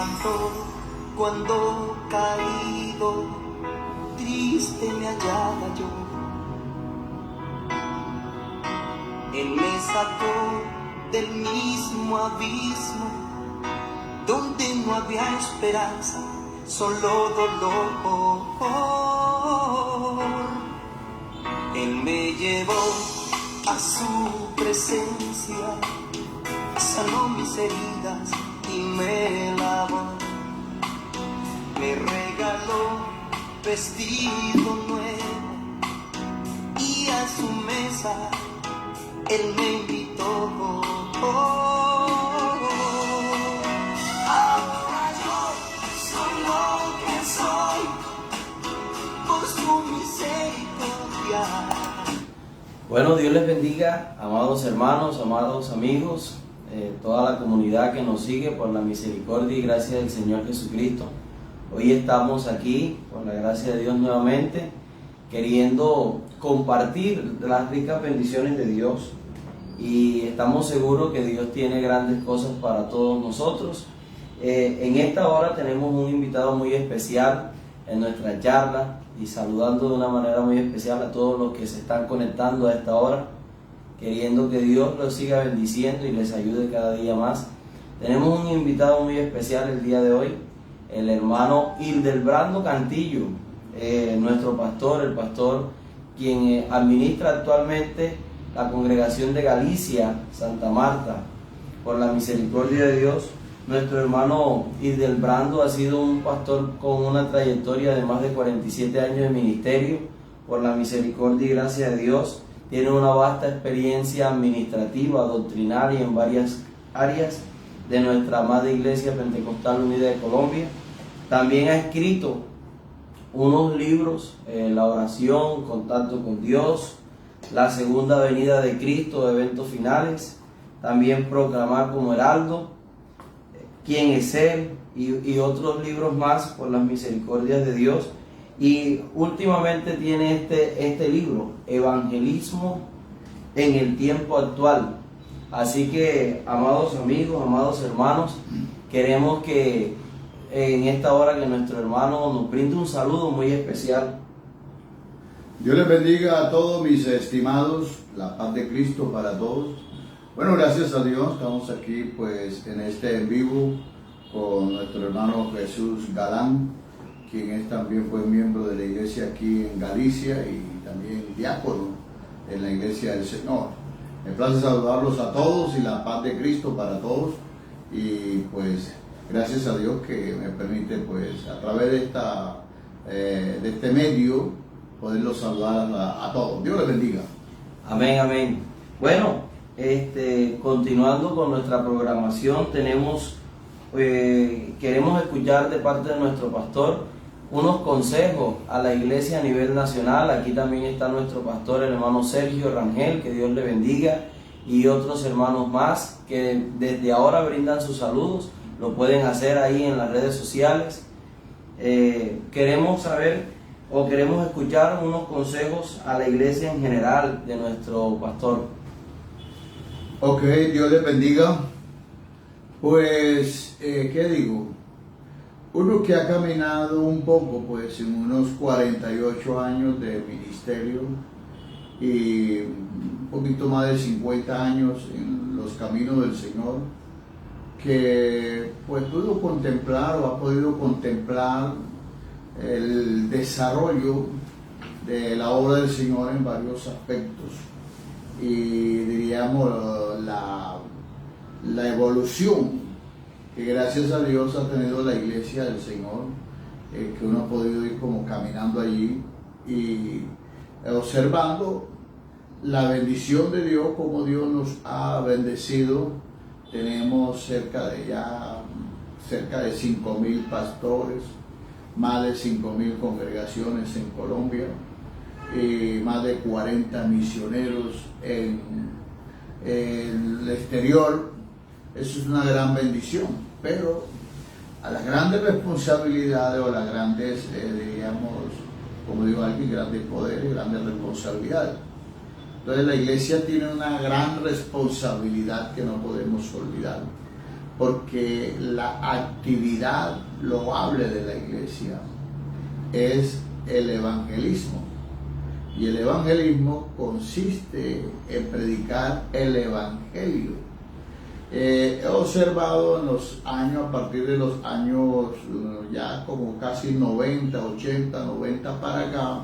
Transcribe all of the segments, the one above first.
levantó cuando caído, triste me hallaba yo. Él me sacó del mismo abismo donde no había esperanza, solo dolor. Él me llevó a su presencia, sanó mis heridas y me lavó. Me regaló vestido nuevo y a su mesa Él me invitó. Ahora yo soy lo que soy por su misericordia. Bueno, Dios les bendiga, amados hermanos, amados amigos, toda la comunidad que nos sigue por la misericordia y gracia del Señor Jesucristo. Hoy estamos aquí, por la gracia de Dios nuevamente, queriendo compartir las ricas bendiciones de Dios. Y estamos seguros que Dios tiene grandes cosas para todos nosotros. En esta hora tenemos un invitado muy especial en nuestra charla y saludando de una manera muy especial a todos los que se están conectando a esta hora, queriendo que Dios los siga bendiciendo y les ayude cada día más. Tenemos un invitado muy especial el día de hoy, el hermano Hildebrando Cantillo, nuestro pastor, el pastor quien administra actualmente la congregación de Galicia, Santa Marta. Por la misericordia de Dios, nuestro hermano Hildebrando ha sido un pastor con una trayectoria de más de 47 años de ministerio. Por la misericordia y gracia de Dios, tiene una vasta experiencia administrativa, doctrinal y en varias áreas de nuestra amada Iglesia Pentecostal Unida de Colombia. También ha escrito unos libros, La oración, Contacto con Dios, La segunda venida de Cristo, Eventos finales, también Proclamar como Heraldo, Quién es Él y otros libros más por las misericordias de Dios. Y últimamente tiene este libro, Evangelismo en el tiempo actual. Así que, amados amigos, amados hermanos, queremos que en esta hora que nuestro hermano nos brinde un saludo muy especial. Dios les bendiga a todos mis estimados, la paz de Cristo para todos. Bueno, gracias a Dios, estamos aquí pues en este en vivo con nuestro hermano Jesús Galán, quien también fue miembro de la iglesia aquí en Galicia y también diácono en la iglesia del Señor. Me place saludarlos a todos y la paz de Cristo para todos y pues gracias a Dios que me permite pues a través de este medio poderlos saludar a todos. Dios les bendiga. Amén, amén. Bueno, continuando con nuestra programación, queremos escuchar de parte de nuestro pastor unos consejos a la iglesia a nivel nacional. Aquí también está nuestro pastor, el hermano Sergio Rangel, que Dios le bendiga, y otros hermanos más que desde ahora brindan sus saludos. Lo pueden hacer ahí en las redes sociales. Queremos saber o queremos escuchar unos consejos a la iglesia en general de nuestro pastor. Ok, Dios les bendiga. Pues, ¿qué digo? Uno que ha caminado un poco, pues, en unos 48 años de ministerio y un poquito más de 50 años en los caminos del Señor, que pues pudo contemplar o ha podido contemplar el desarrollo de la obra del Señor en varios aspectos y diríamos la evolución que gracias a Dios ha tenido la iglesia del Señor, que uno ha podido ir como caminando allí y observando la bendición de Dios, como Dios nos ha bendecido. Tenemos cerca de 5.000 pastores, más de 5.000 congregaciones en Colombia, y más de 40 misioneros en el exterior. Eso es una gran bendición, pero a las grandes responsabilidades o las grandes, diríamos, como digo aquí, grandes poderes, grandes responsabilidades. Entonces la iglesia tiene una gran responsabilidad que no podemos olvidar. porque la actividad loable de la iglesia es el evangelismo. Y el evangelismo consiste en predicar el evangelio. He observado en los años, a partir de los años ya como casi 90, 80, 90 para acá,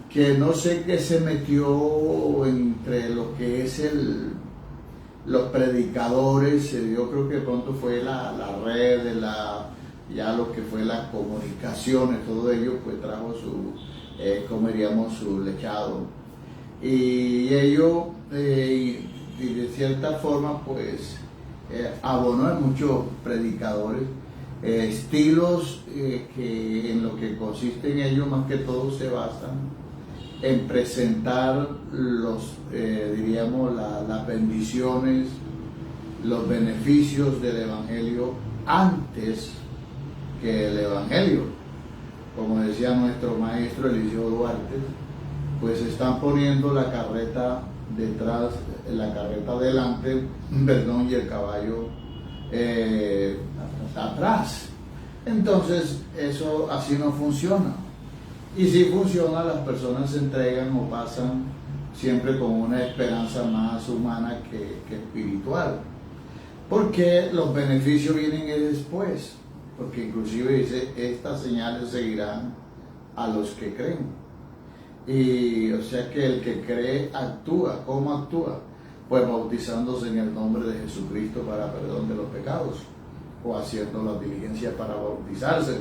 que no sé qué se metió entre lo que es los predicadores. Yo creo que pronto fue la red, ya lo que fue las comunicaciones, todo ello pues trajo como diríamos, su lechado. Y ello, y de cierta forma, pues abonó a muchos predicadores, estilos que en lo que consisten ellos más que todo se basan en presentar diríamos, las bendiciones, los beneficios del Evangelio antes que el Evangelio. Como decía nuestro maestro Eliseo Duarte, pues están poniendo la carreta detrás, la carreta adelante, perdón, y el caballo atrás. Entonces, eso así no funciona. Y si funciona, las personas se entregan o pasan siempre con una esperanza más humana que espiritual. Porque los beneficios vienen después. Porque inclusive dice, estas señales seguirán a los que creen. Y o sea que el que cree actúa. ¿Cómo actúa? Pues bautizándose en el nombre de Jesucristo para perdón de los pecados, o haciendo la diligencia para bautizarse.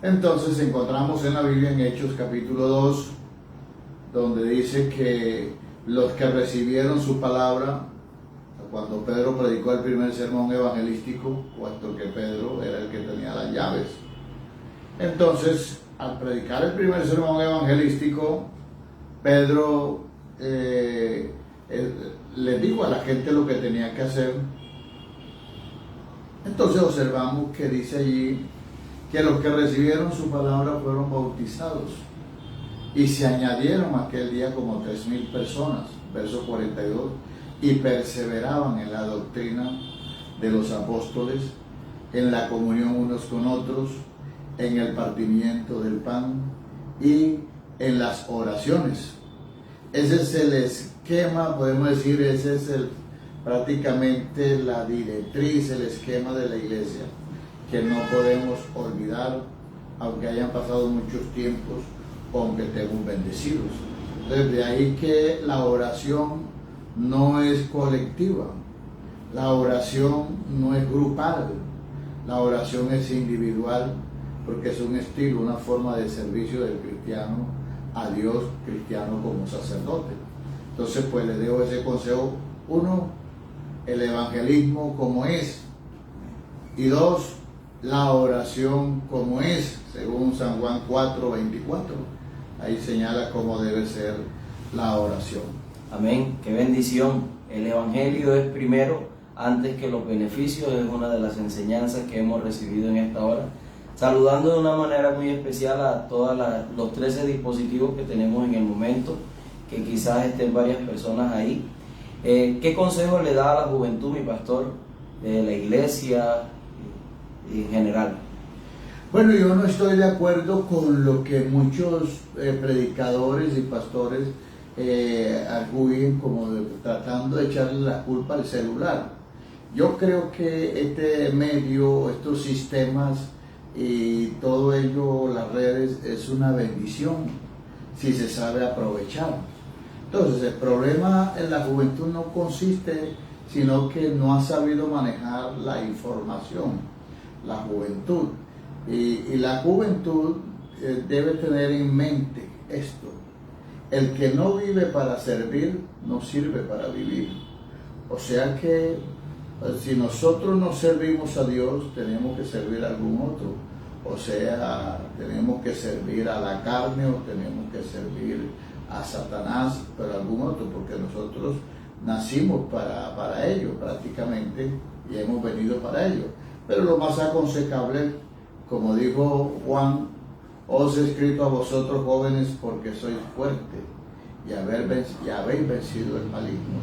Entonces encontramos en la Biblia, en Hechos capítulo 2, donde dice que los que recibieron su palabra, cuando Pedro predicó el primer sermón evangelístico, puesto que Pedro era el que tenía las llaves. Entonces, al predicar el primer sermón evangelístico, Pedro le dijo a la gente lo que tenía que hacer. Entonces observamos que dice allí que los que recibieron su palabra fueron bautizados, y se añadieron aquel día como 3,000 personas, verso 42, y perseveraban en la doctrina de los apóstoles, en la comunión unos con otros, en el partimiento del pan y en las oraciones. Ese es el esquema, podemos decir, ese es prácticamente la directriz, el esquema de la iglesia, que no podemos olvidar, aunque hayan pasado muchos tiempos, aunque estemos bendecidos. Entonces, de ahí que la oración no es colectiva, la oración no es grupal, la oración es individual, porque es un estilo, una forma de servicio del cristiano a Dios, cristiano como sacerdote. Entonces, pues le dejo ese consejo. Uno, el evangelismo como es, y dos, la oración como es, según San Juan 4:24. Ahí señala cómo debe ser la oración. Amén, qué bendición. El evangelio es primero, antes que los beneficios, es una de las enseñanzas que hemos recibido en esta hora. Saludando de una manera muy especial a todos los 13 dispositivos que tenemos en el momento, que quizás estén varias personas ahí. ¿Qué consejo le da a la juventud, mi pastor, de la iglesia en general? Bueno, yo no estoy de acuerdo con lo que muchos predicadores y pastores arguyen, como tratando de echarle la culpa al celular. Yo creo que este medio, estos sistemas y todo ello, las redes, es una bendición si se sabe aprovechar. Entonces, el problema en la juventud no consiste, sino que no ha sabido manejar la información, la juventud. Y la juventud debe tener en mente esto: el que no vive para servir, no sirve para vivir. O sea que si nosotros no servimos a Dios, tenemos que servir a algún otro. O sea, tenemos que servir a la carne o tenemos que servir a Satanás, pero a algún otro, porque nosotros nacimos para ello prácticamente y hemos venido para ello. Pero lo más aconsejable, como dijo Juan, os he escrito a vosotros jóvenes porque sois fuertes y habéis vencido el maligno.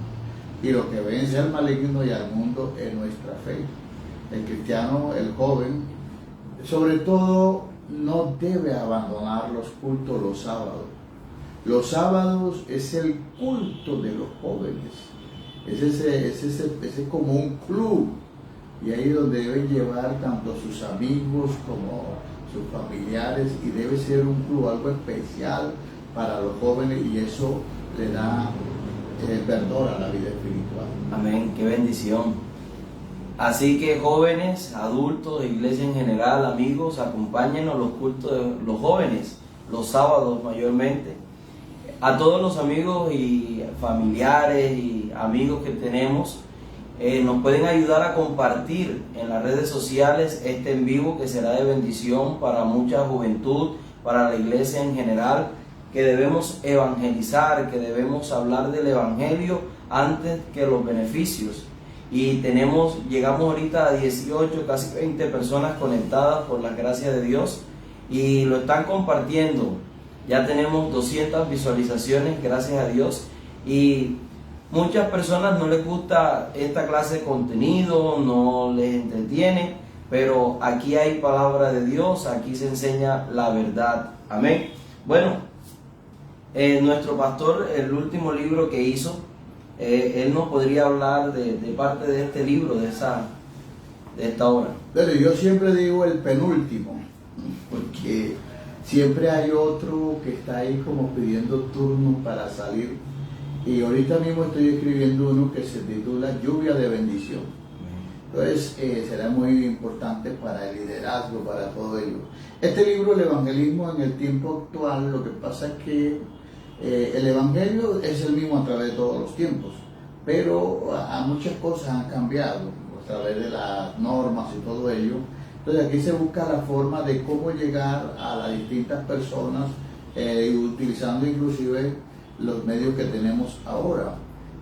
Y lo que vence al maligno y al mundo es nuestra fe. el cristiano, el joven, sobre todo no debe abandonar los cultos los sábados. Los sábados es el culto de los jóvenes, es como un club, y ahí donde deben llevar tanto a sus amigos como sus familiares, y debe ser un club, algo especial para los jóvenes, y eso le da perdón a la vida espiritual. Amén, qué bendición. Así que jóvenes, adultos, iglesia en general, amigos, acompáñenos a los cultos de los jóvenes, los sábados mayormente. A todos los amigos y familiares y amigos que tenemos, nos pueden ayudar a compartir en las redes sociales este en vivo, que será de bendición para mucha juventud, para la iglesia en general, que debemos evangelizar, que debemos hablar del evangelio antes que los beneficios. Y llegamos ahorita a 18, casi 20 personas conectadas por la gracia de Dios, y lo están compartiendo. Ya tenemos 200 visualizaciones, gracias a Dios, y muchas personas no les gusta esta clase de contenido, no les entretiene, pero aquí hay palabra de Dios, aquí se enseña la verdad. Amén. Bueno, nuestro pastor, el último libro que hizo, él nos podría hablar de parte de este libro, de esta obra. Pero yo siempre digo el penúltimo, porque siempre hay otro que está ahí como pidiendo turno para salir. Y ahorita mismo estoy escribiendo uno que se titula Lluvia de Bendición. Entonces será muy importante para el liderazgo, para todo ello. Este libro, el evangelismo en el tiempo actual, lo que pasa es que el evangelio es el mismo a través de todos los tiempos, pero muchas cosas han cambiado a través de las normas y todo ello. Entonces aquí se busca la forma de cómo llegar a las distintas personas, utilizando inclusive los medios que tenemos ahora,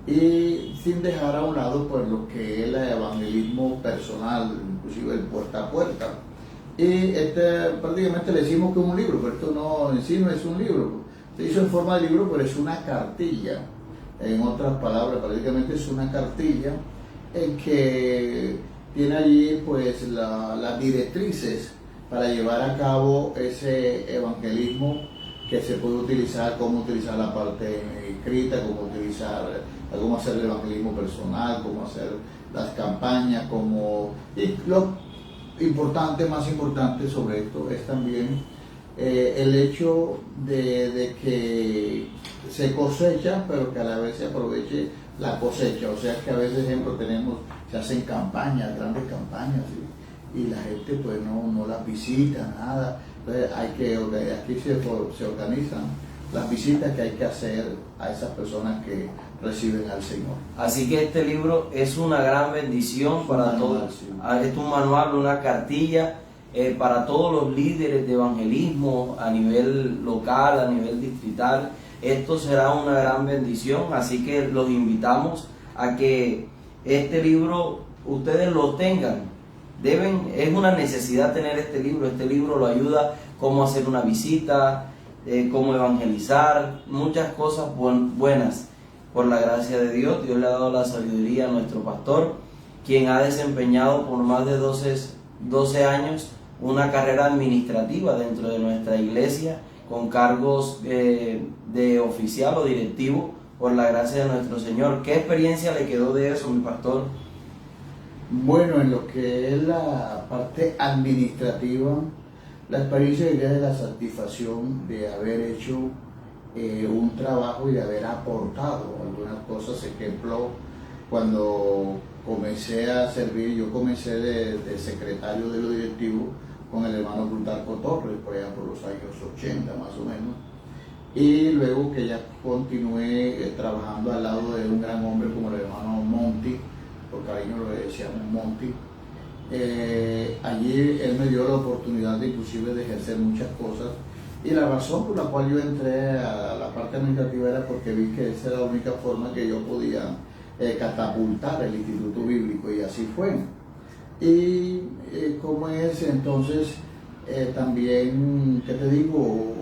y sin dejar a un lado pues lo que es el evangelismo personal, inclusive el puerta a puerta. Y prácticamente le decimos que es un libro, pero esto no, en sí no es un libro. Se hizo en forma de libro, pero es una cartilla. En otras palabras, prácticamente es una cartilla en que tiene allí pues las directrices para llevar a cabo ese evangelismo, que se puede utilizar, cómo utilizar la parte escrita, cómo hacer el evangelismo personal, cómo hacer las campañas, y lo más importante sobre esto es también el hecho de que se cosecha, pero que a la vez se aproveche la cosecha. O sea que a veces, ejemplo, se hacen campañas, grandes campañas, y la gente pues no las visita, nada. Entonces aquí se organizan las visitas que hay que hacer a esas personas que reciben al Señor. Así que este libro es una gran bendición para todos. Sí. Es un manual, una cartilla para todos los líderes de evangelismo a nivel local, a nivel distrital. Esto será una gran bendición, así que los invitamos a que este libro ustedes lo tengan. Es una necesidad tener este libro. Este libro lo ayuda cómo hacer una visita, cómo evangelizar, muchas cosas buenas. Por la gracia de Dios, Dios le ha dado la sabiduría a nuestro pastor, quien ha desempeñado por más de 12 años una carrera administrativa dentro de nuestra iglesia, con cargos de oficial o directivo, por la gracia de nuestro Señor. ¿Qué experiencia le quedó de eso, mi pastor? Bueno, en lo que es la parte administrativa, la experiencia diría de la satisfacción de haber hecho un trabajo y de haber aportado algunas cosas. Ejemplo, cuando comencé a servir, yo comencé de secretario de lo directivo con el hermano Plutarco Torres, por allá por los años 80 más o menos, y luego que ya continué trabajando al lado de un gran hombre como el hermano Monti, por cariño lo decíamos Monti. Allí él me dio la oportunidad inclusive de ejercer muchas cosas, y la razón por la cual yo entré a la parte administrativa era porque vi que esa era la única forma que yo podía catapultar el Instituto Bíblico, y así fue. Y como es entonces también, ¿qué te digo?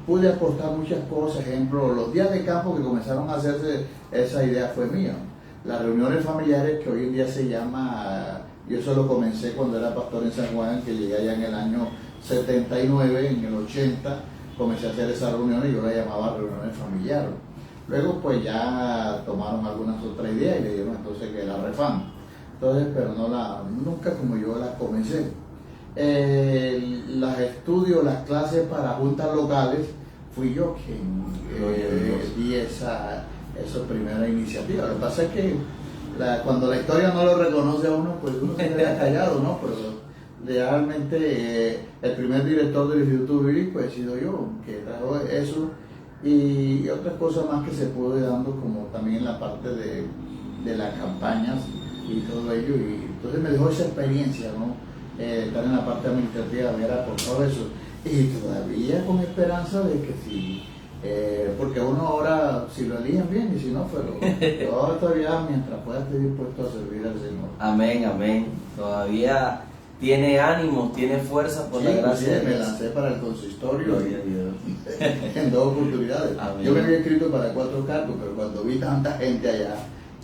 Pude aportar muchas cosas. Ejemplo, los días de campo que comenzaron a hacerse, esa idea fue mía. las reuniones familiares que hoy en día se llama, yo eso lo comencé cuando era pastor en San Juan, que llegué allá en el año 79, en el 80, comencé a hacer esas reuniones y yo las llamaba reuniones familiares. Luego pues ya tomaron algunas otras ideas y le dieron entonces que era Refam. Entonces, pero nunca como yo las comencé. Los estudios, las clases para juntas locales, fui yo quien di esa primera iniciativa. Lo que pasa es que cuando la historia no lo reconoce a uno, pues uno se queda callado, ¿no? Pero realmente el primer director del Instituto Bíblico pues he sido yo, que trajo eso y otras cosas más que se pudo ir dando, como también la parte de las campañas y todo ello. Y entonces me dejó esa experiencia, ¿no? Estar en la parte administrativa, ver por todo eso. Y todavía con esperanza de que sí. Porque uno ahora, si lo eligen bien y si no, pero yo todavía mientras pueda estar dispuesto a servir al Señor. Amén, amén. Todavía tiene ánimo, tiene fuerza por la gracia de Dios. Me lancé para el consistorio Gloria a Dios. en 2 oportunidades. Amén. Yo me había escrito para 4 cargos, pero cuando vi tanta gente allá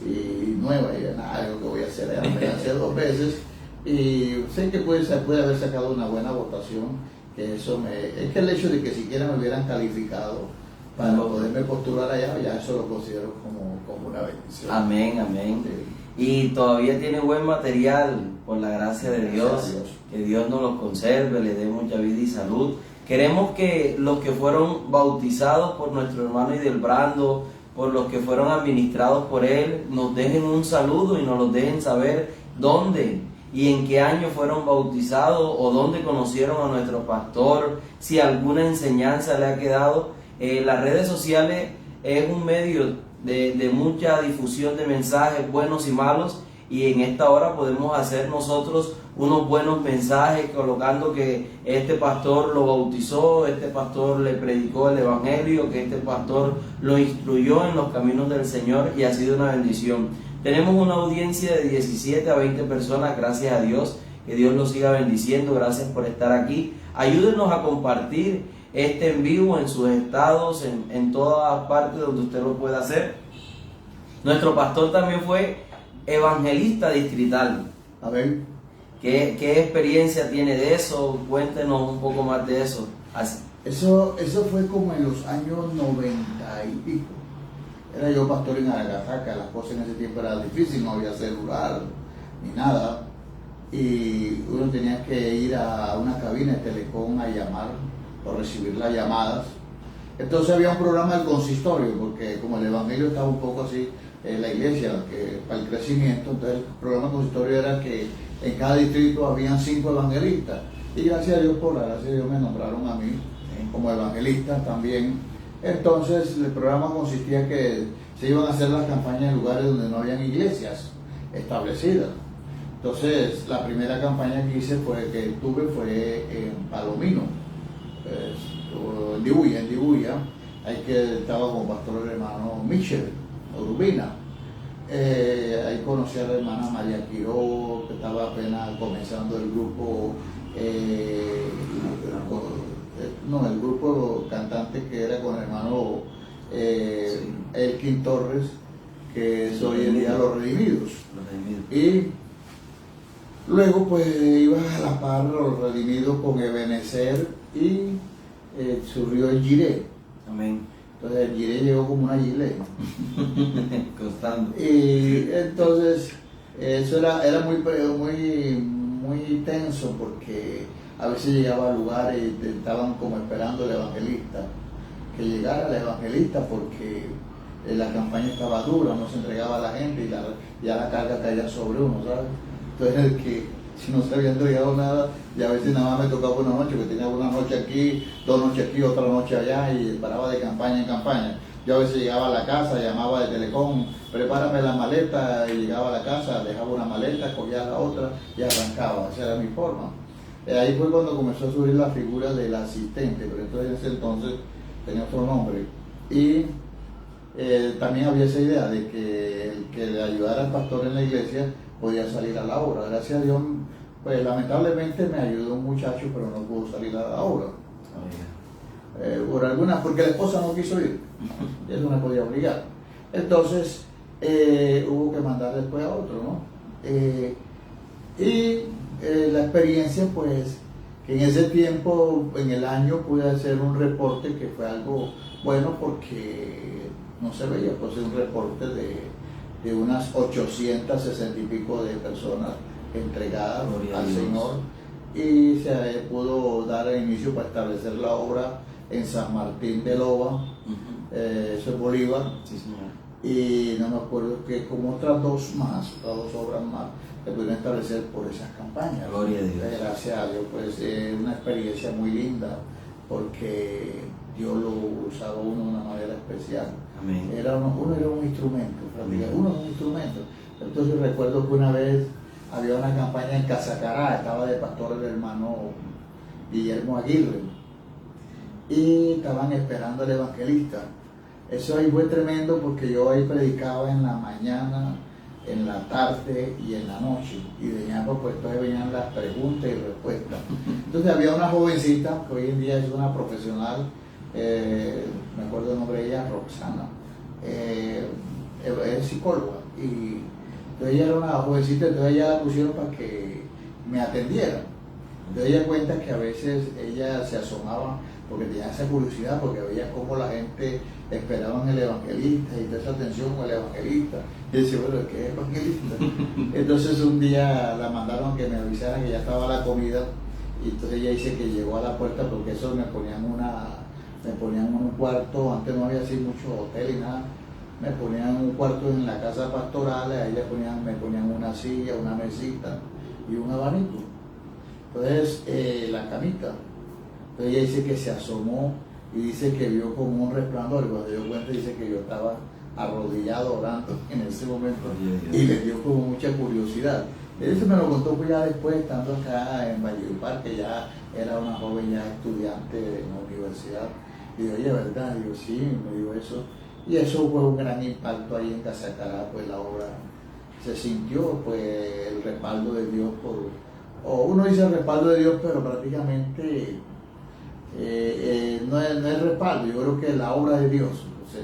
y nueva, y nada, lo que voy a hacer allá, me lancé 2 veces y sé que se puede haber sacado una buena votación. Que eso es que el hecho de que siquiera me hubieran calificado para poderme postular allá, ya eso lo considero como una bendición. Amén, amén. Sí. Y todavía tiene buen material por la gracia de Dios. Que Dios nos los conserve, le dé mucha vida y salud. Queremos que los que fueron bautizados por nuestro hermano Idelbrando, por los que fueron administrados por él, nos dejen un saludo y nos lo dejen saber dónde y en qué año fueron bautizados o dónde conocieron a nuestro pastor, si alguna enseñanza le ha quedado. Las redes sociales es un medio de mucha difusión de mensajes buenos y malos, y en esta hora podemos hacer nosotros unos buenos mensajes colocando que este pastor lo bautizó, este pastor le predicó el evangelio, que este pastor lo instruyó en los caminos del Señor, y ha sido una bendición. Tenemos una audiencia de 17 a 20 personas, gracias a Dios. Que Dios los siga bendiciendo. Gracias por estar aquí. Ayúdenos a compartir este en vivo en sus estados, en todas partes donde usted lo pueda hacer. Nuestro pastor también fue evangelista distrital. A ver. ¿Qué experiencia tiene de eso? Cuéntenos un poco más de eso. Eso fue como en los años 90 y pico. Era yo pastor en Aragasaca, las cosas en ese tiempo eran difíciles, no había celular ni nada, y uno tenía que ir a una cabina de telecom a llamar o recibir las llamadas. Entonces había un programa del consistorio, porque como el evangelio estaba un poco así en la iglesia, que para el crecimiento, entonces el programa del consistorio era que en cada distrito habían 5 evangelistas, y gracias a Dios, por la gracia de Dios, me nombraron a mí como evangelista también. Entonces el programa consistía que se iban a hacer las campañas en lugares donde no habían iglesias establecidas. Entonces la primera campaña que tuve fue en Palomino, en Dibuya, ahí que estaba como pastor el hermano Michel Urbina. Ahí conocí a la hermana María Quiró, que estaba apenas comenzando el grupo. El grupo cantante que era con el hermano Elkin Torres, que es hoy en día Los Redimidos. Y luego pues iba a la par Los Redimidos con Ebenezer y surgió el Jiré. Amén. Entonces el Jiré llegó como una gilet. Constante. Y entonces eso era muy tenso, porque a veces llegaba a lugares y estaban como esperando el evangelista, que llegara el evangelista, porque la campaña estaba dura, no se entregaba a la gente y ya la carga caía sobre uno, ¿sabes? Entonces que si no se había entregado nada, y a veces nada más me tocaba una noche, que tenía una noche aquí, 2 noches aquí, otra noche allá, y paraba de campaña en campaña. Yo a veces llegaba a la casa, llamaba de telecom, prepárame la maleta, y llegaba a la casa, dejaba una maleta, cogía la otra y arrancaba. Esa era mi forma. Ahí fue cuando comenzó a subir la figura del asistente, pero entonces en ese entonces tenía otro nombre. Y también había esa idea de que el que le ayudara al pastor en la iglesia podía salir a la obra. Gracias a Dios, pues lamentablemente me ayudó un muchacho, pero no pudo salir a la obra. Porque la esposa no quiso ir, y él no me podía obligar. Entonces, hubo que mandar después a otro, ¿no? La experiencia, pues, que en ese tiempo, en el año, pude hacer un reporte que fue algo bueno porque no se veía, pues un reporte de unas 860 y pico de personas entregadas al Señor, y se pudo dar inicio para establecer la obra en San Martín de Loba, eso es Bolívar, Sí, señor. y no me acuerdo que como otras dos obras más se pudieron establecer por esas campañas. Gloria a Dios. Gracias a Dios, pues es una experiencia muy linda porque Dios lo usaba uno de una manera especial. Amén. Uno era un instrumento, Amén. uno era un instrumento. Entonces recuerdo que una vez había una campaña en Casacará, estaba de pastor el hermano Guillermo Aguirre, y estaban esperando al evangelista. Eso ahí fue tremendo porque yo ahí predicaba en la mañana, en la tarde y en la noche, y de allá pues entonces venían las preguntas y respuestas. Entonces había una jovencita que hoy en día es una profesional, me acuerdo el nombre de ella, Roxana, es psicóloga, y entonces ella era una jovencita, entonces ella la pusieron para que me atendiera. Entonces ella cuenta que a veces ella se asomaba porque tenía esa curiosidad, porque veía cómo la gente esperaba en el evangelista y toda esa atención con el evangelista. Y decía, bueno, ¿qué es evangelista? Entonces un día la mandaron que me avisaran que ya estaba la comida, y entonces ella dice que llegó a la puerta porque eso me ponían un cuarto, antes no había así mucho hotel y nada, me ponían un cuarto en la casa pastoral, ahí me ponían una silla, una mesita y un abanico. Entonces la camita. Entonces ella dice que se asomó y dice que vio como un resplandor, y cuando dio cuenta dice que yo estaba arrodillado orando en ese momento, y le dio como mucha curiosidad. Eso me lo contó pues ya después, estando acá en Valledupar, que ya era una joven ya estudiante en la universidad. Y yo, oye, ¿verdad? Y yo, sí, me dijo eso. Y eso fue un gran impacto ahí en Casacará, pues la obra se sintió, pues el respaldo de Dios o uno dice el respaldo de Dios, pero prácticamente no es respaldo, yo creo que es la obra de Dios, o sea,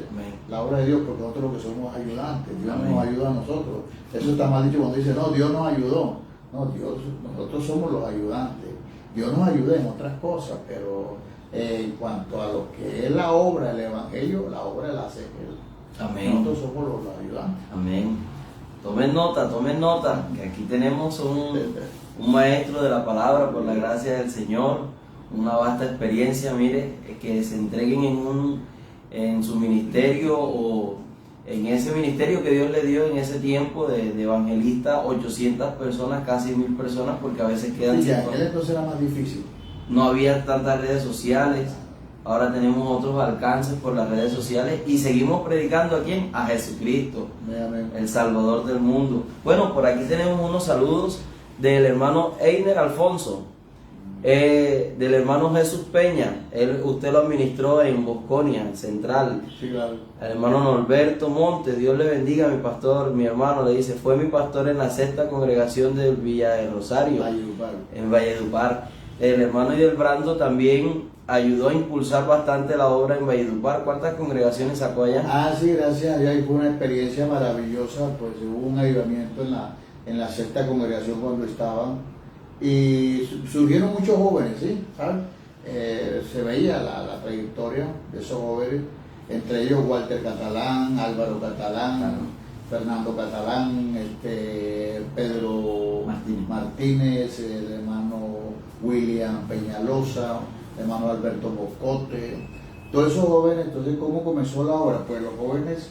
la obra de Dios, porque nosotros lo que somos ayudantes, Dios no nos ayuda a nosotros. Eso está mal dicho cuando dice, no, Dios nos ayudó. No, nosotros somos los ayudantes. Dios nos ayuda en otras cosas, pero en cuanto a lo que es la obra, el evangelio, la obra la hace Él. Amén. Nosotros somos los ayudantes. Amén. Tomen nota, que aquí tenemos un maestro de la palabra por la gracia del Señor, una vasta experiencia, mire, que se entreguen en su ministerio o en ese ministerio que Dios le dio en ese tiempo de evangelista, 800 personas, casi 1000 personas, porque a veces quedan... Sí, aquel entonces era más difícil. No había tantas redes sociales, ahora tenemos otros alcances por las redes sociales y seguimos predicando ¿a quién? A Jesucristo, Amén. el Salvador del mundo. Bueno, por aquí tenemos unos saludos del hermano Einer Alfonso, del hermano Jesús Peña, usted lo administró en Bosconia, Central. Sí, claro. El hermano Norberto Montes, Dios le bendiga, mi pastor, mi hermano, le dice, fue mi pastor en la sexta congregación del Villa de Rosario, en Valledupar. El hermano Idelbrando también ayudó a impulsar bastante la obra en Valledupar. ¿Cuántas congregaciones sacó allá? Sí, gracias a Dios, y fue una experiencia maravillosa, pues hubo un avivamiento en la sexta congregación cuando estaban. Y surgieron muchos jóvenes, ¿sí? ¿Sabes? Se veía la trayectoria de esos jóvenes, entre ellos Walter Catalán, Álvaro Catalán, Fernando Catalán, Pedro Martínez, el hermano William Peñalosa, el hermano Alberto Boscote, todos esos jóvenes. Entonces, ¿cómo comenzó la obra? Pues los jóvenes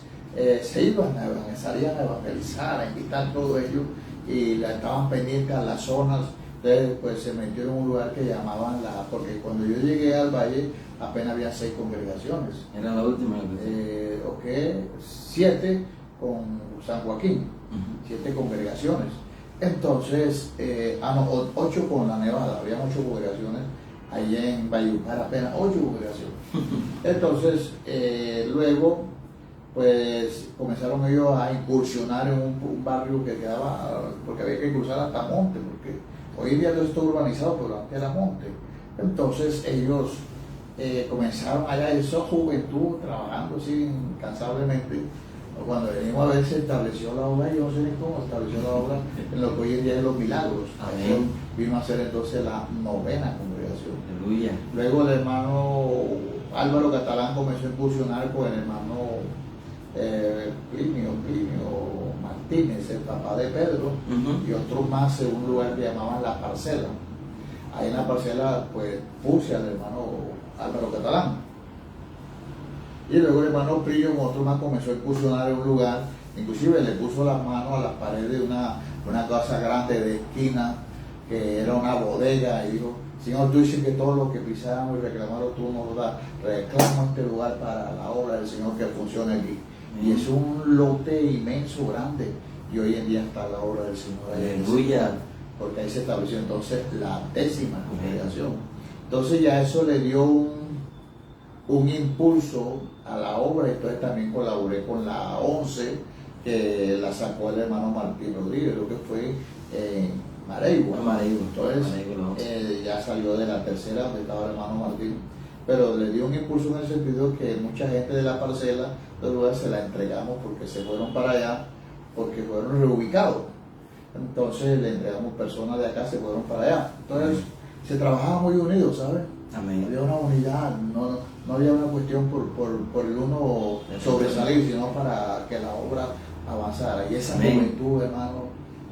salían a evangelizar, a invitar a todos ellos, y estaban pendientes a las zonas. Entonces, pues se metió en un lugar que llamaban porque cuando yo llegué al valle apenas había 6 congregaciones. Era la última. 7 con San Joaquín, 7 congregaciones. Entonces, 8 con la Nevada, había 8 congregaciones allá en Valledupar, apenas 8 congregaciones. Entonces, luego, pues comenzaron ellos a incursionar en un barrio que quedaba, porque había que cruzar hasta monte, porque hoy en día todo está urbanizado, pero antes era monte. Entonces ellos comenzaron allá, esa juventud trabajando así incansablemente, Cuando venimos a ver, se estableció la obra, yo no sé ni cómo estableció la obra en lo que hoy en día es los milagros. Amén. Eso vino a ser entonces la novena congregación. Aleluya. Luego el hermano Álvaro Catalán comenzó a incursionar con el hermano Plinio Martínez, el papá de Pedro, Ujú. y otros más en un lugar que llamaban La Parcela. Ahí en La Parcela pues puse al hermano Álvaro Catalán. Y luego el hermano Plinio con otro más comenzó a incursionar en un lugar, inclusive le puso las manos a las paredes de una casa grande de esquina, que era una bodega, y dijo: Señor, tú dices que todo lo que pisáramos y reclamamos tú nos lo das. Reclamo este lugar para la obra del Señor que funcione aquí. Y es un lote inmenso, grande, y hoy en día está la obra del Señor ahí. Aleluya. Porque ahí se estableció entonces la 10ª congregación. Entonces ya eso le dio un impulso a la obra. Entonces también colaboré con la 11, que la sacó el hermano Martín Rodríguez, lo que fue Mareigua. Entonces ya salió de la 3ª donde estaba el hermano Martín, pero le dio un impulso en el sentido que mucha gente de La Parcela de lugar se la entregamos porque se fueron para allá, porque fueron reubicados. Entonces le entregamos personas de acá, se fueron para allá. Entonces se trabajaba muy unidos, ¿sabes? Amén. Había una unidad, no había una cuestión por el uno sobresalir, sino para que la obra avanzara. Y esa Amén. juventud, hermano,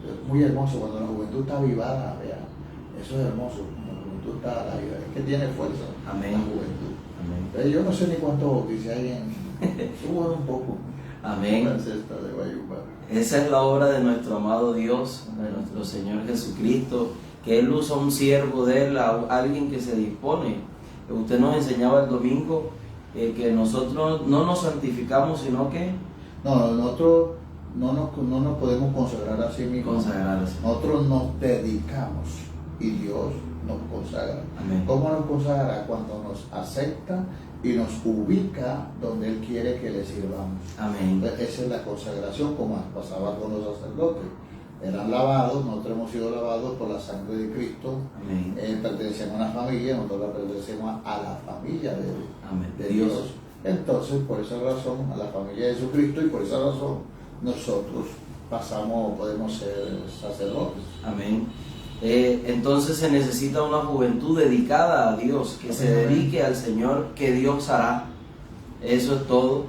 es muy hermoso. Cuando la juventud está avivada, vea, eso es hermoso. Cuando la juventud está avivada, es que tiene fuerza. Amén. La juventud. Amén. Pero yo no sé ni cuántos bautizé hay subo un poco. Amén. La cesta de Guayupa. Esa es la obra de nuestro amado Dios, de nuestro Señor Jesucristo, que Él usa un siervo de Él, a alguien que se dispone. Usted nos enseñaba el domingo que nosotros no nos santificamos, sino que No, nosotros no nos podemos consagrar a sí mismos. consagrarse. Nosotros nos dedicamos y Dios nos consagra. Amén. ¿Cómo nos consagra? Cuando nos acepta y nos ubica donde Él quiere que le sirvamos. Amén. Entonces, esa es la consagración, como pasaba con los sacerdotes. Eran lavados, nosotros hemos sido lavados por la sangre de Cristo. Amén. Pertenecemos a una familia, nosotros pertenecemos a la familia Amén. de Dios. Entonces, por esa razón, a la familia de Jesucristo, y por esa razón nosotros podemos ser sacerdotes. Amén. Entonces se necesita una juventud dedicada a Dios, que se dedique al Señor, que Dios hará. Eso es todo.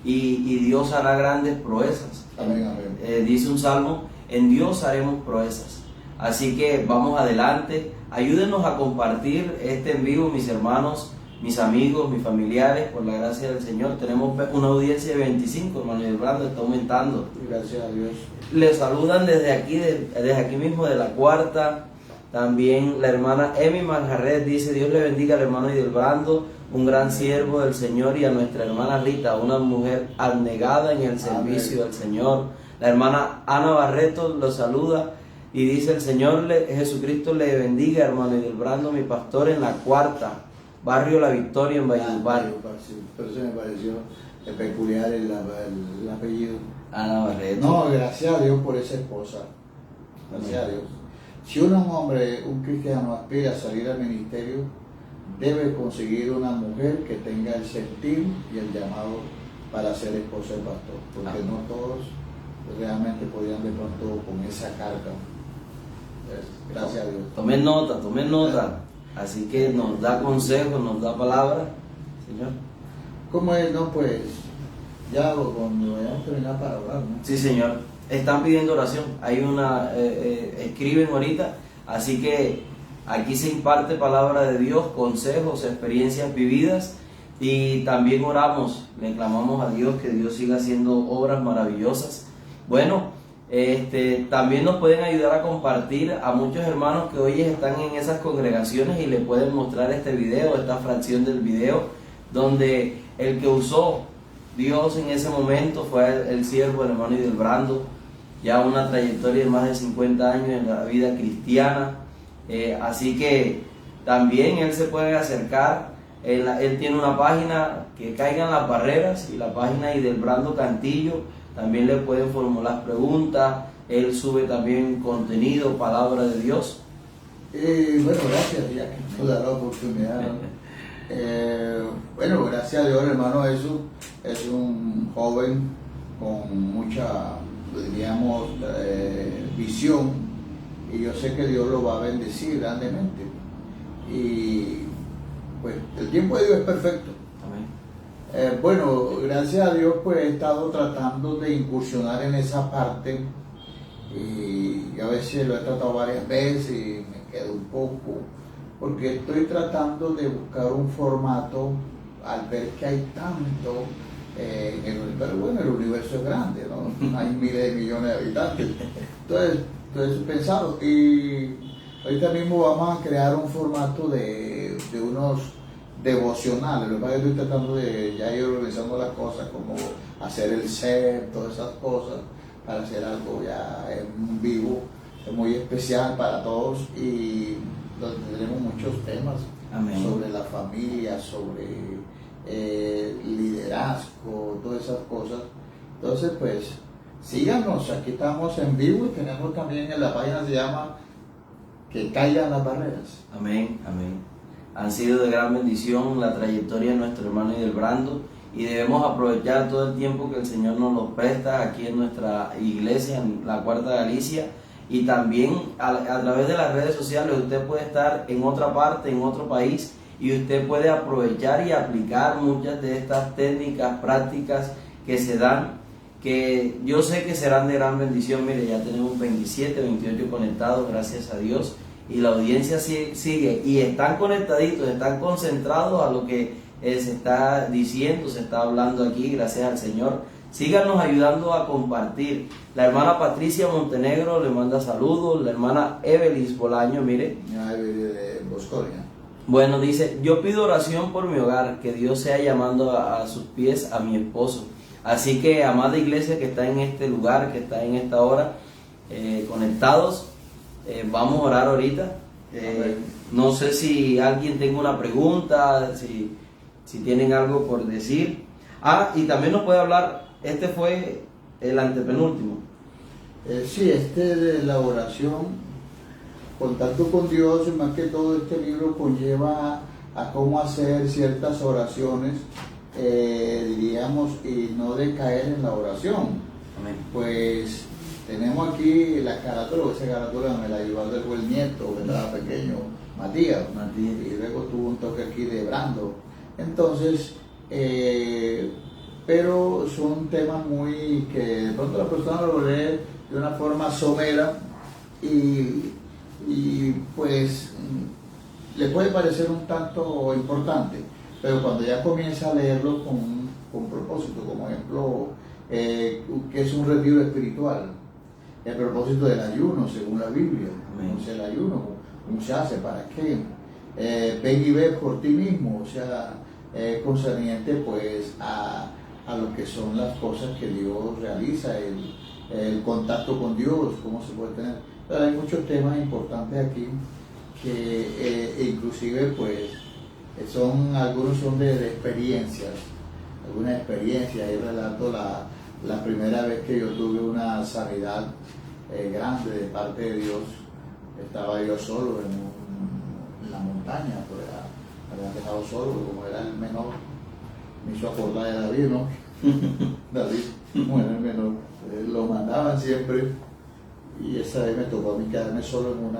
Y Dios hará grandes proezas. Amén, amén. Dice un salmo: en Dios haremos proezas. Así que vamos adelante. Ayúdenos a compartir este en vivo, mis hermanos, mis amigos, mis familiares, por la gracia del Señor. Tenemos una audiencia de 25, hermano, y el brando está aumentando. Gracias a Dios. Les saludan desde aquí mismo, de la Cuarta. También la hermana Emi Manjarret dice: Dios le bendiga al hermano Hildebrando, un gran siervo del Señor, y a nuestra hermana Rita, una mujer abnegada en el servicio del Señor. La hermana Ana Barreto lo saluda y dice: el Señor Jesucristo le bendiga, hermano Hildebrando, mi pastor en la Cuarta, barrio La Victoria, en Valledupar. Pero eso me pareció peculiar el apellido. Ana Barreto. No, gracias a Dios por esa esposa. Gracias a Dios. Si un hombre, un cristiano, aspira a salir al ministerio, debe conseguir una mujer que tenga el sentir y el llamado para ser esposa del pastor, porque no todos realmente podían de pronto con esa carga. Gracias a Dios. Tomen nota. Así que nos da consejos, nos da palabras, Señor. ¿Cómo es? No, pues ya cuando vayamos a terminar para orar, ¿no? Sí, Señor. Están pidiendo oración. Hay escriben ahorita. Así que aquí se imparte palabra de Dios, consejos, experiencias vividas. Y también oramos, le clamamos a Dios que Dios siga haciendo obras maravillosas. Bueno, también nos pueden ayudar a compartir a muchos hermanos que hoy están en esas congregaciones y le pueden mostrar este video, esta fracción del video, donde el que usó Dios en ese momento fue el siervo, el hermano Hildebrando, ya una trayectoria de más de 50 años en la vida cristiana. Así que también él se puede acercar. Él tiene una página, que Caigan las Barreras, y la página Hildebrando Cantillo. También le pueden formular preguntas. Él sube también contenido, palabra de Dios. Bueno, gracias, ya que nos da la oportunidad, ¿no? Bueno, gracias a Dios, hermano Jesús es un joven con mucha, diríamos, visión, y yo sé que Dios lo va a bendecir grandemente. Y pues el tiempo de Dios es perfecto. Amén. Bueno, gracias a Dios pues he estado tratando de incursionar en esa parte, y a veces lo he tratado varias veces y me quedo un poco, porque estoy tratando de buscar un formato al ver que hay tanto, pero bueno, el universo es grande, ¿no? Hay miles de millones de habitantes. Entonces he pensado, y ahorita mismo vamos a crear un formato de unos devocionales. Lo que pasa es que estoy tratando de ya ir organizando las cosas, como hacer el set, todas esas cosas, para hacer algo ya en vivo, muy especial para todos, y donde tenemos muchos temas. Amén. Sobre la familia, sobre liderazgo, todas esas cosas. Entonces pues síganos, aquí estamos en vivo, y tenemos también en la página, se llama Que Caigan las Barreras. Amén, amén. Han sido de gran bendición la trayectoria de nuestro hermano Hildebrando, y debemos aprovechar todo el tiempo que el Señor nos lo presta aquí en nuestra iglesia, en la Cuarta Galicia, y también a través de las redes sociales. Usted puede estar en otra parte, en otro país, y usted puede aprovechar y aplicar muchas de estas técnicas, prácticas que se dan, que yo sé que serán de gran bendición. Mire, ya tenemos 27, 28 conectados, gracias a Dios, y la audiencia sigue, y están conectaditos, están concentrados a lo que se está diciendo, se está hablando aquí, gracias al Señor. Síganos ayudando a compartir. La hermana Patricia Montenegro le manda saludos, la hermana Evelis Bolaño, mire. De Bosconia. Bueno, dice: yo pido oración por mi hogar, que Dios sea llamando a sus pies a mi esposo. Así que, amada iglesia que está en este lugar, que está en esta hora, conectados, vamos a orar ahorita. No sé si alguien tenga una pregunta, si tienen algo por decir. Y también nos puede hablar, este fue el antepenúltimo. Sí, de la oración, contacto con Dios, y más que todo este libro conlleva a cómo hacer ciertas oraciones, diríamos, y no decaer en la oración. Amén. Pues tenemos aquí la carátula, esa carátula me la llevó el nieto, que estaba pequeño, Matías, y luego tuvo un toque aquí de Brando. Entonces, pero son temas muy que de pronto la persona lo lee de una forma somera, y pues le puede parecer un tanto importante, pero cuando ya comienza a leerlo con propósito, como ejemplo, que es un retiro espiritual, el propósito del ayuno según la Biblia, cómo es el ayuno, cómo se hace, para qué, ven y ve por ti mismo, o sea, concerniente pues a lo que son las cosas que Dios realiza, el contacto con Dios, cómo se puede tener. Pero hay muchos temas importantes aquí que inclusive pues algunos son de experiencias, algunas experiencias. Ahí relato la primera vez que yo tuve una sanidad grande de parte de Dios. Estaba yo solo en la montaña, pues me habían dejado solo, como era el menor, me hizo acordar de David, ¿no? David, como era el menor, lo mandaban siempre, y esa vez me tocó a mí quedarme solo en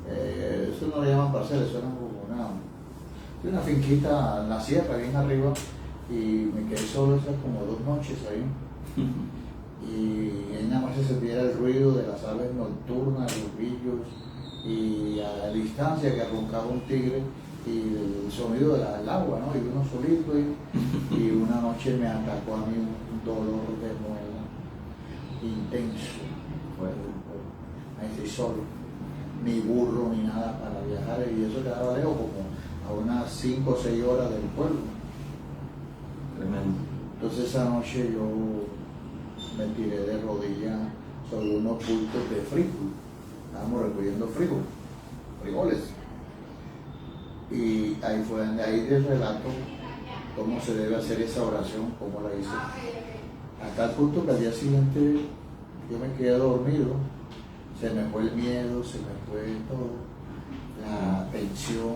eso no le llaman parcela, eso era como una finquita en la sierra, bien arriba, y me quedé solo esas como 2 noches ahí. Y ahí nada más se sentía el ruido de las aves nocturnas, los grillos, y a la distancia que roncaba un tigre, y el sonido del agua, ¿no? Y uno solito, y una noche me atacó a mí un dolor de muela intenso, ahí estoy solo, ni burro ni nada para viajar, y eso quedaba lejos, como a unas 5 o 6 horas del pueblo. Tremendo. Entonces esa noche yo me tiré de rodillas sobre unos bultos de frijol. Estábamos recogiendo frijoles. Y ahí fue donde el relato cómo se debe hacer esa oración, cómo la hice. A tal punto que al día siguiente yo me quedé dormido, se me fue el miedo, se me fue todo, la tensión,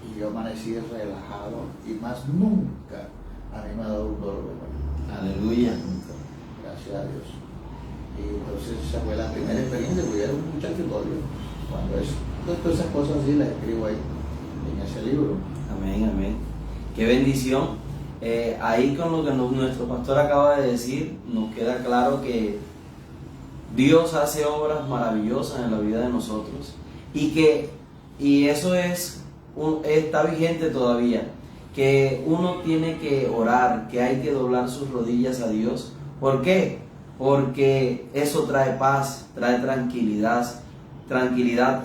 y yo amanecí relajado, y más nunca a mí me ha dado un dolor de muerte. Aleluya. Gracias a Dios. Y entonces esa fue la primera experiencia, porque era un muchacho todavía. Cuando es, todas esas cosas así las escribo ahí, en ese libro. Amén, amén. Qué bendición. Ahí con lo que nuestro pastor acaba de decir, nos queda claro que Dios hace obras maravillosas en la vida de nosotros y eso está vigente todavía, que uno tiene que orar, que hay que doblar sus rodillas a Dios. ¿Por qué? Porque eso trae paz, trae tranquilidad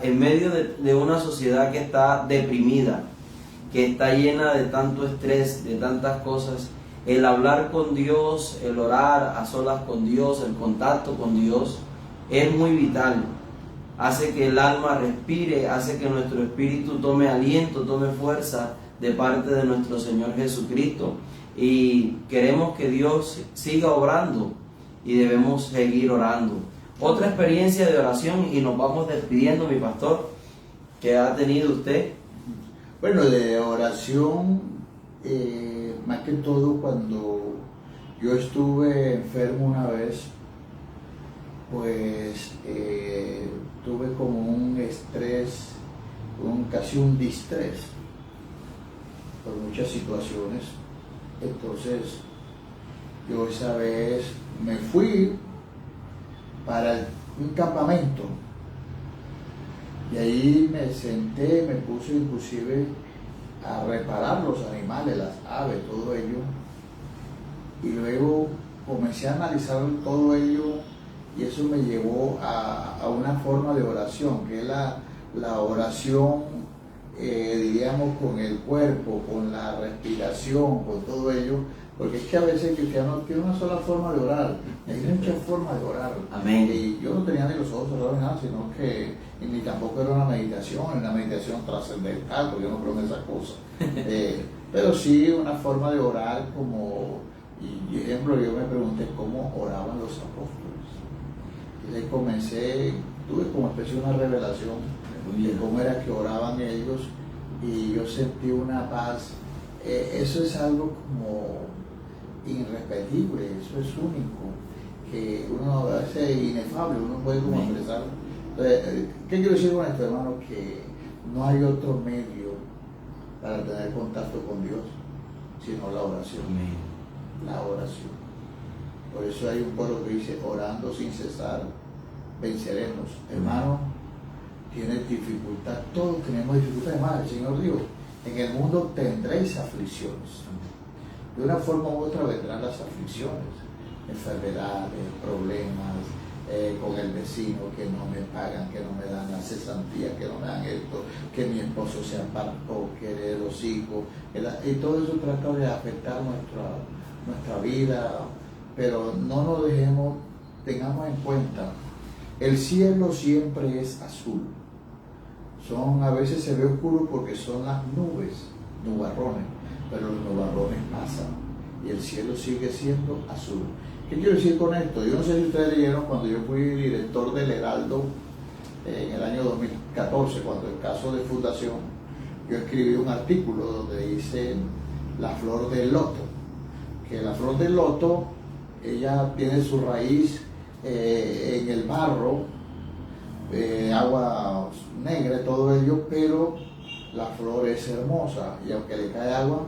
en medio de una sociedad que está deprimida, que está llena de tanto estrés, de tantas cosas. El hablar con Dios, el orar a solas con Dios, el contacto con Dios es muy vital. Hace que el alma respire, hace que nuestro espíritu tome aliento, tome fuerza de parte de nuestro Señor Jesucristo. Y queremos que Dios siga obrando y debemos seguir orando. Otra experiencia de oración y nos vamos despidiendo, mi pastor, ¿qué ha tenido usted? Bueno, de oración, más que todo cuando yo estuve enfermo una vez, pues tuve como un estrés, casi un distrés por muchas situaciones. Entonces yo esa vez me fui para un campamento y ahí me senté, me puse inclusive a reparar los animales, las aves, todo ello, y luego comencé a analizar todo ello y eso me llevó a una forma de oración, que es la oración, diríamos, con el cuerpo, con la respiración, con todo ello, porque es que a veces el cristiano tiene una sola forma de orar, hay muchas formas de orar. Amén. Y yo no tenía ni los ojos cerrados ni nada, sino que ni tampoco era una meditación trascendental, porque yo no creo en esas cosas. Pero sí una forma de orar como, y por ejemplo, yo me pregunté cómo oraban los apóstoles. Y ahí comencé, tuve como especie de una revelación de cómo era que oraban ellos, y yo sentí una paz. Eso es algo como irrepetible, eso es único, que uno a veces es inefable, uno puede como expresar. ¿Qué quiero decir con esto, hermano? Que no hay otro medio para tener contacto con Dios sino la oración. Amén. La oración. Por eso hay un coro que dice, orando sin cesar, venceremos. Hermano, tienes dificultad, todos tenemos dificultades, hermano. El Señor dijo, en el mundo tendréis aflicciones. De una forma u otra vendrán las aflicciones, enfermedades, problemas, con el vecino, que no me pagan, que no me dan la cesantía, que no me dan esto, que mi esposo se apartó, que los hijos, y todo eso trata de afectar nuestra vida, pero no nos dejemos, tengamos en cuenta, el cielo siempre es azul. A veces se ve oscuro porque son las nubes, nubarrones, pero los nubarrones pasan y el cielo sigue siendo azul. ¿Qué quiero decir con esto? Yo no sé si ustedes leyeron cuando yo fui director del Heraldo en el año 2014, cuando el caso de fundación, yo escribí un artículo donde dice la flor del loto, que la flor del loto, ella tiene su raíz en el barro, agua negra, todo ello, pero la flor es hermosa y aunque le cae agua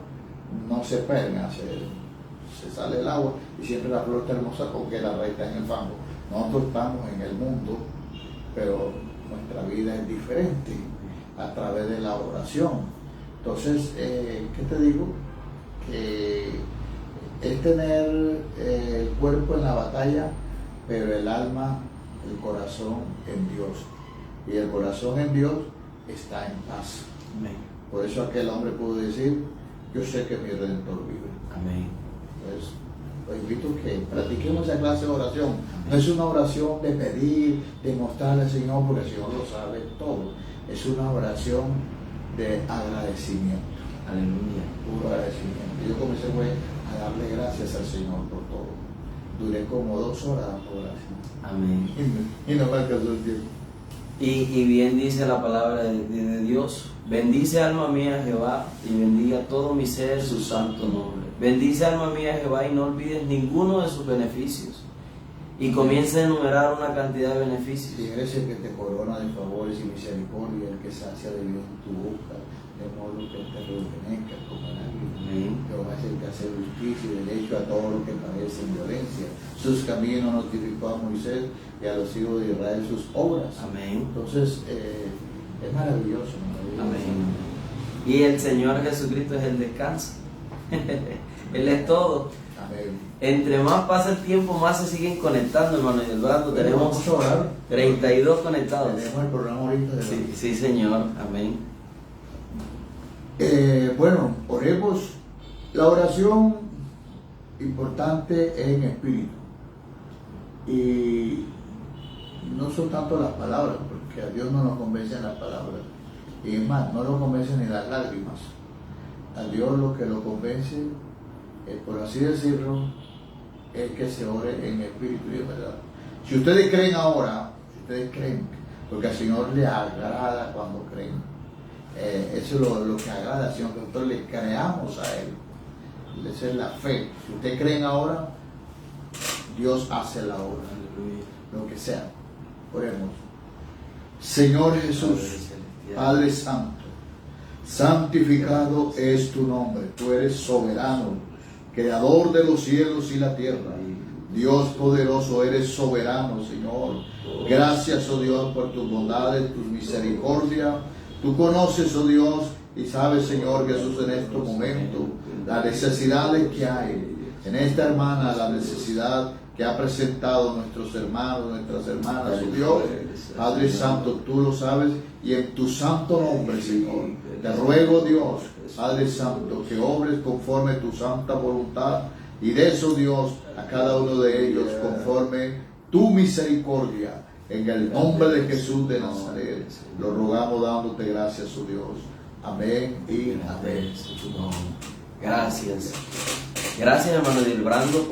no se permea, se sale el agua y siempre la flor está hermosa porque la raíz está en el fango. Nosotros estamos en el mundo, pero nuestra vida es diferente a través de la oración. Entonces, ¿qué te digo? Que es tener el cuerpo en la batalla, pero el alma, el corazón en Dios. Y el corazón en Dios está en paz. Amén. Por eso aquel hombre pudo decir, yo sé que mi Redentor vive. Amén. Entonces, los invito a que practiquemos esa clase de oración. No es una oración de pedir, de mostrarle al Señor, porque el Señor lo sabe todo. Es una oración de agradecimiento. Aleluya. Puro agradecimiento. Yo comencé a darle gracias al Señor por todo. Duré como 2 horas dando gracias. Amén. Y no me alcanzó el tiempo. Y bien dice la palabra de Dios: bendice alma mía Jehová, y bendiga todo mi ser su santo nombre. Bendice alma mía Jehová, y no olvides ninguno de sus beneficios. Y comienza a enumerar una cantidad de beneficios. Si eres el que te corona de favores y misericordia, el que sacia de bien tu boca, de modo que te rejuvenezca como el águila. Amén. Jehová es el que hace justicia y derecho a todo lo que padece violencia. Sus caminos notificó a Moisés y a los hijos de Israel sus obras. Amén. Entonces, es maravilloso, maravilloso. Amén. Y el Señor Jesucristo es el descanso. Él es todo. Amén. Entre más pasa el tiempo, más se siguen conectando, hermano. Y el brazo tenemos Vamos a orar. 32 conectados. Tenemos el programa ahorita de Sí, sí, Señor. Amén. Bueno, oremos. La oración importante en espíritu. Y no son tanto las palabras, porque a Dios no nos convencen las palabras. Y es más, no lo convencen ni las lágrimas. A Dios lo que lo convence, por así decirlo, es que se ore en espíritu y en verdad. Si ustedes creen ahora, si ustedes creen, porque al Señor le agrada cuando creen. Eso es lo que agrada al Señor, que nosotros le creamos a Él. Esa es la fe. Si ustedes creen ahora, Dios hace la obra. Lo que sea. Oremos. Señor Jesús, Padre Santo, santificado es tu nombre. Tú eres soberano, creador de los cielos y la tierra. Dios poderoso, eres soberano, Señor. Gracias, oh Dios, por tus bondades, tus misericordias. Tú conoces, oh Dios, y sabes, Señor Jesús, en estos momentos, las necesidades que hay. En esta hermana, la necesidad que ha presentado nuestros hermanos, nuestras hermanas, oh Dios. Padre Santo, tú lo sabes, y en tu santo nombre, Señor, te ruego, Dios, Padre Santo, que obres conforme tu santa voluntad, y de eso, Dios, a cada uno de ellos conforme tu misericordia. En el nombre de Jesús de Nazaret, lo rogamos dándote gracias, oh Dios. Amén y amén. Gracias. Gracias, hermano Dilbrando,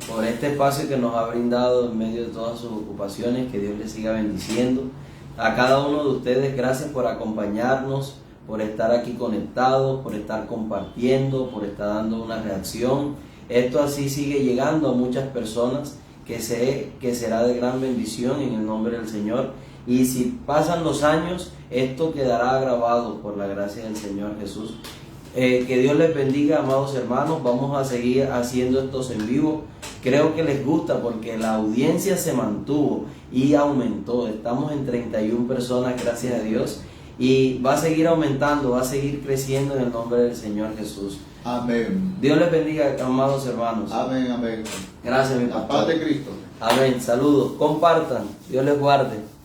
por este espacio que nos ha brindado en medio de todas sus ocupaciones. Que Dios les siga bendiciendo. A cada uno de ustedes, gracias por acompañarnos, por estar aquí conectados, por estar compartiendo, por estar dando una reacción. Esto así sigue llegando a muchas personas, que sé que será de gran bendición en el nombre del Señor. Y si pasan los años, esto quedará grabado por la gracia del Señor Jesús. Que Dios les bendiga, amados hermanos. Vamos a seguir haciendo estos en vivo. Creo que les gusta porque la audiencia se mantuvo y aumentó. Estamos en 31 personas, gracias a Dios. Y va a seguir aumentando, va a seguir creciendo en el nombre del Señor Jesús. Amén. Dios les bendiga, amados hermanos. Amén, amén. Gracias, mi La pastor. paz de Cristo. Amén. Saludos. Compartan. Dios les guarde.